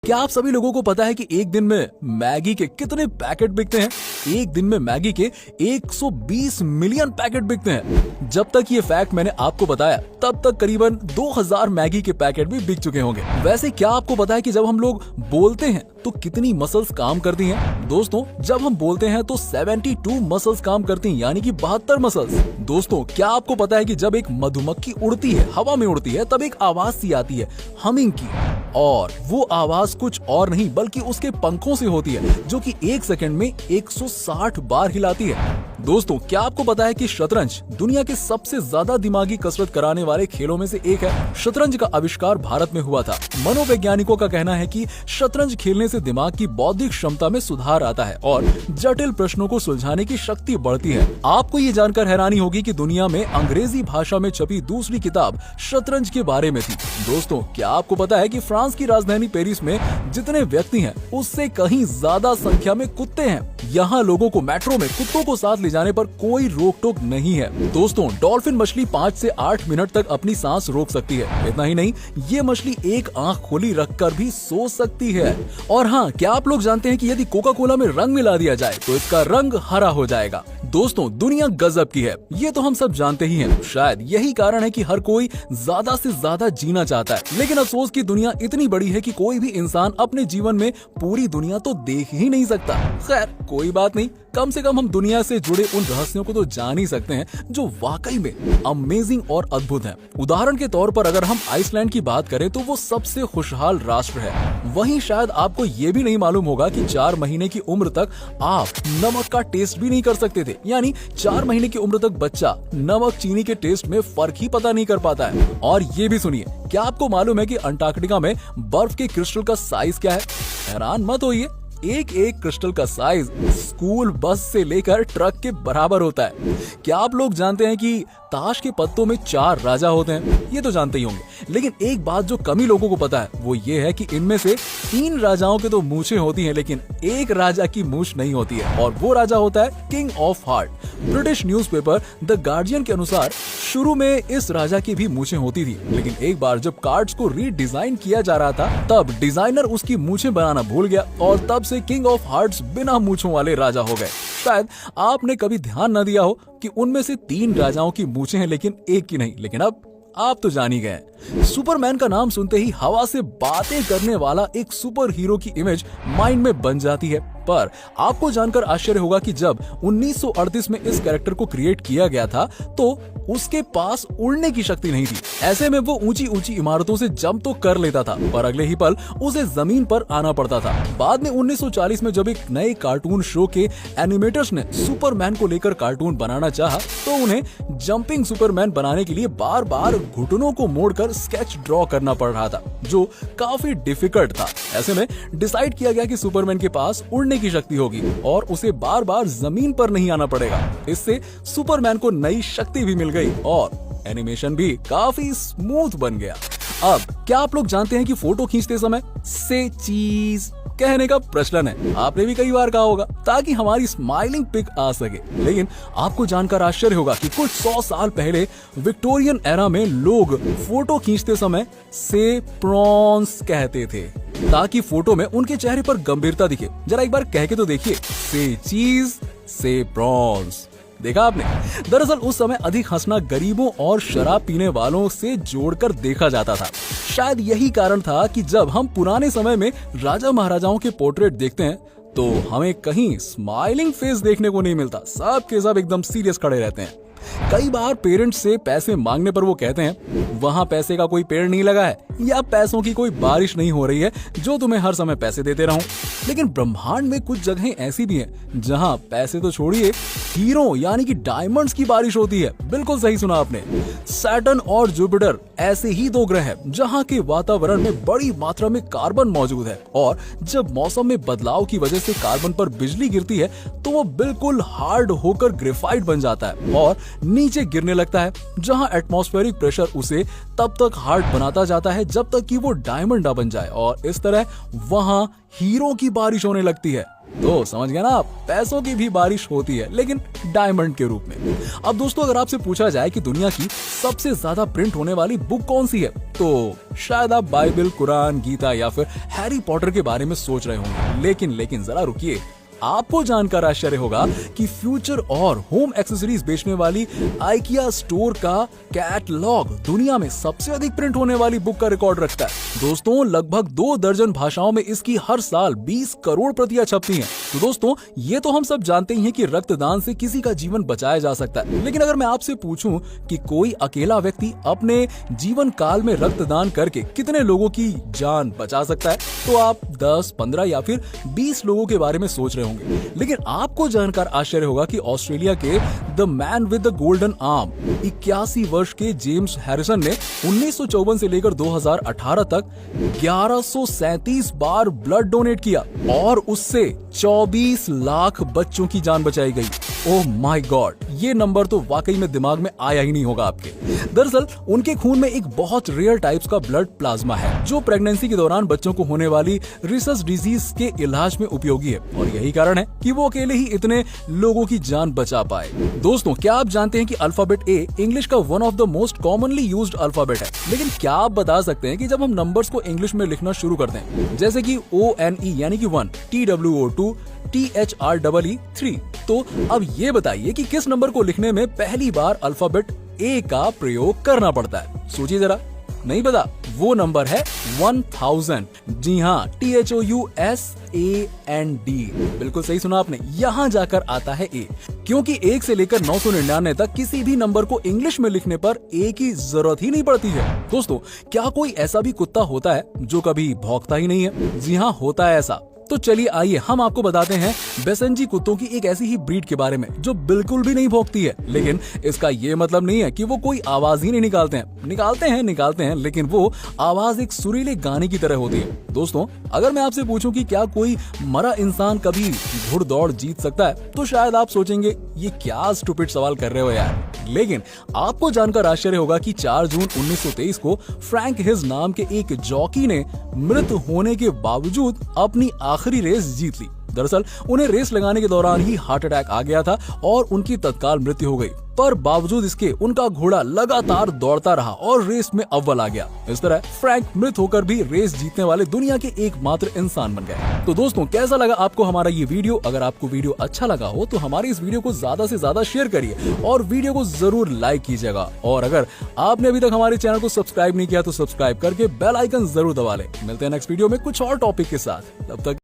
क्या आप सभी लोगों को पता है कि एक दिन में मैगी के कितने पैकेट बिकते हैं? एक दिन में मैगी के 120 मिलियन पैकेट बिकते हैं। जब तक ये फैक्ट मैंने आपको बताया तब तक करीबन 2000 मैगी के पैकेट भी बिक चुके होंगे। वैसे क्या आपको पता है कि जब हम लोग बोलते हैं तो कितनी मसल्स काम करती हैं? दोस्तों, जब हम बोलते हैं तो 72 मसल्स काम करती हैं, यानी कि 72 मसल्स। दोस्तों, क्या आपको पता है कि जब एक मधुमक्खी उड़ती है, हवा में उड़ती है, तब एक आवाज सी आती है हमिंग की, और वो आवाज कुछ और नहीं बल्कि उसके पंखों से होती है, जो कि 1 सेकंड में 160 बार हिलाती है। दोस्तों, क्या आपको पता है कि शतरंज दुनिया के सबसे ज्यादा दिमागी कसरत कराने वाले खेलों में से एक है? शतरंज का आविष्कार भारत में हुआ था। मनोवैज्ञानिकों का कहना है कि शतरंज खेलने से दिमाग की बौद्धिक क्षमता में सुधार आता है और जटिल प्रश्नों को सुलझाने की शक्ति बढ़ती है। आपको ये जानकर हैरानी होगी कि दुनिया में अंग्रेजी भाषा में छपी दूसरी किताब शतरंज के बारे में थी। दोस्तों, क्या आपको पता है कि फ्रांस की राजधानी पेरिस में जितने व्यक्ति हैं उससे कहीं ज्यादा संख्या में कुत्ते हैं। यहाँ लोगों को मेट्रो में कुत्तों को साथ ले जाने पर कोई रोक टोक नहीं है। दोस्तों, डॉल्फिन मछली 5 से 8 मिनट तक अपनी सांस रोक सकती है। इतना ही नहीं, ये मछली एक आंख खोली रखकर भी सो सकती है। और हाँ, क्या आप लोग जानते हैं कि यदि कोका कोला में रंग मिला दिया जाए तो इसका रंग हरा हो जाएगा। दोस्तों, दुनिया गजब की है, ये तो हम सब जानते ही हैं। शायद यही कारण है कि हर कोई ज्यादा से ज्यादा जीना चाहता है, लेकिन अफसोस की दुनिया इतनी बड़ी है कि कोई भी इंसान अपने जीवन में पूरी दुनिया तो देख ही नहीं सकता। खैर, कोई बात नहीं, कम से कम हम दुनिया से जुड़े उन रहस्यों को तो जान ही सकते हैं जो वाकई में अमेजिंग और अद्भुत हैं। उदाहरण के तौर पर अगर हम आइसलैंड की बात करें तो वो सबसे खुशहाल राष्ट्र है। वहीं शायद आपको ये भी नहीं मालूम होगा कि 4 महीने की उम्र तक आप नमक का टेस्ट भी नहीं कर सकते थे, यानी 4 महीने की उम्र तक बच्चा नमक चीनी के टेस्ट में फर्क ही पता नहीं कर पाता है। और ये भी सुनिए, क्या आपको मालूम है कि अंटार्कटिका में बर्फ के क्रिस्टल का साइज क्या है? हैरान मत होइए, एक क्रिस्टल का साइज स्कूल बस से लेकर ट्रक के बराबर होता है। क्या आप लोग जानते हैं कि ताश के पत्तों में 4 राजा होते हैं? ये तो जानते ही होंगे, लेकिन एक बात जो कम ही लोगों को पता है वो ये है कि इनमें से 3 राजाओं के तो मूछें होती हैं, लेकिन एक राजा की मूछ नहीं होती है, और वो राजा होता है king of heart. British newspaper the guardian के अनुसार शुरू में इस राजा की भी मूछें होती थी, लेकिन एक बार जब कार्ड्स को रीडिजाइन किया जा रहा था तब डिजाइनर उसकी मूछें बनाना भूल गया और तब से किंग ऑफ हार्ट्स बिना मूछों वाले राजा हो गए। शायद आपने कभी ध्यान न दिया हो कि उनमें से 3 राजाओं की मूछें हैं लेकिन एक की नहीं, लेकिन अब आप तो जान ही गए। सुपरमैन का नाम सुनते ही हवा से बातें करने वाला एक सुपर हीरो की इमेज माइंड में बन जाती है। पर आपको जानकर आश्चर्य होगा कि जब 1938 में इस कैरेक्टर को क्रिएट किया गया था तो उसके पास उड़ने की शक्ति नहीं थी। ऐसे में वो ऊंची ऊंची इमारतों से जंप तो कर लेता था, पर अगले ही पल उसे जमीन पर आना पड़ता था। बाद में 1940 में जब एक नए कार्टून शो के एनिमेटर्स ने सुपरमैन को लेकर कार्टून बनाना चाहा तो उन्हें जंपिंग सुपरमैन बनाने के लिए बार बार घुटनों को मोड़कर स्केच ड्रॉ करना पड़ रहा था, जो काफी डिफिकल्ट था। ऐसे में डिसाइड किया गया कि सुपरमैन के पास उड़ने की शक्ति होगी और उसे बार बार जमीन पर नहीं आना पड़ेगा। इससे सुपरमैन को नई शक्ति भी मिल गई और एनिमेशन भी काफी स्मूथ बन गया। अब क्या आप लोग जानते हैं कि फोटो खींचते समय से चीज कहने का प्रचलन है? आपने भी कई बार कहा होगा ताकि हमारी स्माइलिंग पिक आ सके। लेकिन आपको जानकर आश्चर्य होगा कि कुछ 100 साल पहले विक्टोरियन एरा में लोग फोटो खींचते समय से प्रॉन्स कहते थे ताकि फोटो में उनके चेहरे पर गंभीरता दिखे। जरा एक बार कह के तो देखिए, से चीज से प्रॉन्स। देखा आपने? दरअसल उस समय अधिक हंसना गरीबों और शराब पीने वालों से जोड़कर देखा जाता था। शायद यही कारण था कि जब हम पुराने समय में राजा महाराजाओं के पोर्ट्रेट देखते हैं तो हमें कहीं स्माइलिंग फेस देखने को नहीं मिलता। सब के सब एकदम सीरियस खड़े रहते हैं। कई बार पेरेंट्स से पैसे मांगने पर वो कहते हैं वहाँ पैसे का कोई पेड़ नहीं लगा है या पैसों की कोई बारिश नहीं हो रही है जो तुम्हें हर समय पैसे देते रहूं। लेकिन ब्रह्मांड में कुछ जगहें ऐसी भी हैं जहाँ पैसे तो छोड़िए, हीरो यानी कि डायमंड्स की बारिश होती है। बिल्कुल सही सुना आपने। सैटर्न और जुपिटर ऐसे ही 2 ग्रह हैं जहाँ के वातावरण में बड़ी मात्रा में कार्बन मौजूद है, और जब मौसम में बदलाव की वजह से कार्बन पर बिजली गिरती है तो वो बिल्कुल हार्ड होकर ग्रेफाइट बन जाता है और नीचे गिरने लगता है, जहां एटमॉस्फेरिक प्रेशर उसे तब तक हार्ड बनाता जाता है है जब तक कि वो डायमंड ना बन जाए, और इस तरह वहां हीरो की बारिश होने लगती है। तो समझ गया ना आप, पैसों की भी बारिश होती है, लेकिन डायमंड के रूप में। अब दोस्तों, अगर आपसे पूछा जाए कि दुनिया की सबसे ज्यादा प्रिंट होने वाली बुक कौन सी है, तो शायद आप बाइबल, कुरान, गीता या फिर हैरी पॉटर के बारे में सोच रहे होंगे। लेकिन जरा रुकिए, आपको जानकर आश्चर्य होगा कि फ्यूचर और होम एक्सेसरीज बेचने वाली आइकिया स्टोर का कैटलॉग दुनिया में सबसे अधिक प्रिंट होने वाली बुक का रिकॉर्ड रखता है। दोस्तों, लगभग 2 दर्जन भाषाओं में इसकी हर साल 20 करोड़ प्रतियां छपती हैं। तो दोस्तों, ये तो हम सब जानते ही हैं कि रक्तदान से किसी का जीवन बचाया जा सकता है। लेकिन अगर मैं आपसे पूछूं कि कोई अकेला व्यक्ति अपने जीवन काल में रक्तदान करके कितने लोगों की जान बचा सकता है, तो आप 10, 15 या फिर 20 लोगों के बारे में सोच रहे होंगे। लेकिन आपको जानकर आश्चर्य होगा कि ऑस्ट्रेलिया के the man with the golden arm 81 वर्ष के जेम्स हैरिसन ने 1954 से लेकर 2018 तक 1137 बार ब्लड डोनेट किया और उससे 24 लाख बच्चों की जान बचाई गई। ओह माय गॉड, ये नंबर तो वाकई में दिमाग में आया ही नहीं होगा आपके। दरअसल उनके खून में एक बहुत रेयर टाइप्स का ब्लड प्लाज्मा है, जो प्रेगनेंसी के दौरान बच्चों को होने वाली रिसस डिजीज के इलाज में उपयोगी है, और यही कारण है कि वो अकेले ही इतने लोगों की जान बचा पाए। दोस्तों, क्या आप जानते हैं कि अल्फाबेट ए इंग्लिश का one of the most commonly used alphabet है। लेकिन क्या आप बता सकते हैं कि जब हम नंबर्स को इंग्लिश में लिखना शुरू करते हैं, जैसे कि ONE यानी कि 1, TWO 2, THREE 3, तो अब ये बताइए कि किस नंबर को लिखने में पहली बार अल्फाबेट ए का प्रयोग करना पड़ता है? सोचिए जरा। नहीं पता? वो नंबर है 1000। जी हाँ, THOUSAND। बिल्कुल सही सुना आपने, यहाँ जाकर आता है ए, क्योंकि 1 से लेकर 999 तक किसी भी नंबर को इंग्लिश में लिखने पर ए की जरूरत ही नहीं पड़ती है। दोस्तों, क्या कोई ऐसा भी कुत्ता होता है जो कभी भौंकता ही नहीं है? जी हाँ, होता है ऐसा। तो चलिए आइए हम आपको बताते हैं बेसेंजी कुत्तों की एक ऐसी ही ब्रीड के बारे में जो बिल्कुल भी नहीं भौंकती है। लेकिन इसका ये मतलब नहीं है कि वो कोई आवाज ही नहीं निकालते हैं। निकालते हैं, लेकिन वो आवाज एक सुरीले गाने की तरह होती है। दोस्तों, अगर मैं आपसे पूछूं कि क्या कोई मरा इंसान कभी घुड़दौड़ जीत सकता है, तो शायद आप सोचेंगे ये क्या स्टूपिड सवाल कर रहे हो यार। लेकिन आपको जानकर आश्चर्य होगा कि 4 जून 1923 को फ्रैंक हिज नाम के एक जॉकी ने मृत होने के बावजूद अपनी आखिरी रेस जीत ली। दरअसल उन्हें रेस लगाने के दौरान ही हार्ट अटैक आ गया था और उनकी तत्काल मृत्यु हो गई, पर बावजूद इसके उनका घोड़ा लगातार दौड़ता रहा और रेस में अव्वल आ गया। इस तरह फ्रैंक मृत होकर भी रेस जीतने वाले दुनिया के एकमात्र इंसान बन गए। तो दोस्तों, कैसा लगा आपको हमारा ये वीडियो? अगर आपको वीडियो अच्छा लगा हो तो हमारे इस वीडियो को ज्यादा से ज्यादा शेयर करिए और वीडियो को जरूर लाइक कीजिएगा। और अगर आपने अभी तक हमारे चैनल को सब्सक्राइब नहीं किया तो सब्सक्राइब करके बेल आइकन जरूर दबा लें। मिलते हैं नेक्स्ट वीडियो में कुछ और टॉपिक के साथ। तब तक